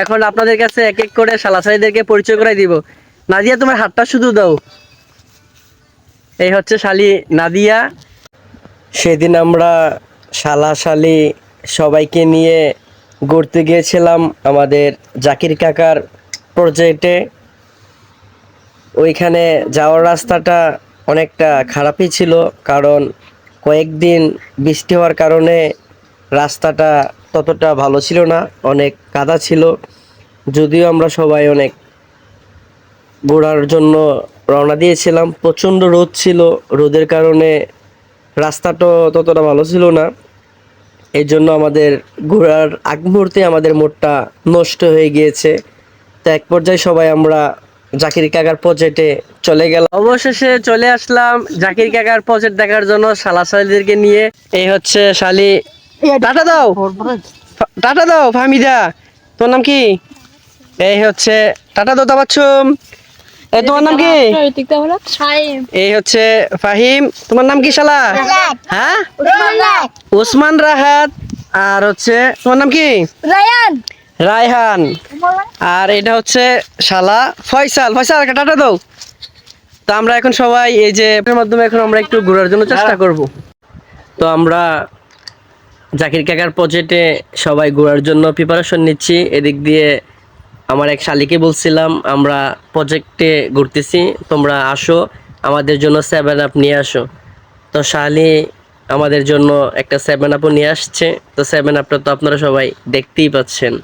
এখন আপনাদের কাছে এক এক করে শালাশালিদেরকে পরিচয় করাই দিব। নাদিয়া, তোমার হাতটা শুধু দাও। এই হচ্ছে শালি নাদিয়া। সেদিন আমরা শালাশালি সবাইকে নিয়ে ঘুরতে গিয়েছিলাম আমাদের জাকির কাকার প্রজেক্টে। ওইখানে যাওয়ার রাস্তাটা অনেকটা খারাপই ছিল, কারণ কয়েকদিন বৃষ্টি হওয়ার কারণে রাস্তাটা ততটা ভালো ছিল না, অনেক কাদা ছিল। যদিও আমরা সবাই অনেক ঘোরার জন্য রওনা দিয়েছিলাম, প্রচণ্ড রোদ ছিল, রোদের কারণে রাস্তাটা ততটা ভালো ছিল না। এই জন্য আমাদের ঘোরার আগ মুহূর্তে আমাদের মুডটা নষ্ট হয়ে গিয়েছে। তো এক পর্যায়ে সবাই আমরা জাকির কাকার প্রজেক্টে চলে গেলাম। অবশেষে চলে আসলাম জাকির কাকার প্রজেক্ট দেখার জন্য শালাশালিদেরকে নিয়ে। এই হচ্ছে শালি, টাটা দাও, টাটা দাও ফাহমিদা। তোর নাম কি? এই হচ্ছে টাটা দাও তাবাচ্ছুম। এই তোমার নাম কি? এই হচ্ছে ফাহিম। তোমার নাম কি শালা? হ্যাঁ, ওসমান রাহাত। আর হচ্ছে তোমার নাম কি? রায়হান। আর এটা হচ্ছে শালা ফয়সাল। ফয়সাল একটা টাটা দাও। তো আমরা এখন সবাই এই যে এর মাধ্যমে এখন আমরা একটু ঘোরার জন্য চেষ্টা করব। তো আমরা জাকির কাকার প্রজেক্টে সবাই ঘোরার জন্য প্রিপারেশন নিচ্ছি। এদিক দিয়ে আমার এক শালিকে বলছিলাম আমরা প্রজেক্টে ঘুরতেছি, তোমরা আসো, আমাদের জন্য 7 আপ নিয়ে আসো। তো শালি আমাদের জন্য একটা 7 আপও নিয়ে আসছে। তো 7 আপটা তো আপনারা সবাই দেখতেই পাচ্ছেন।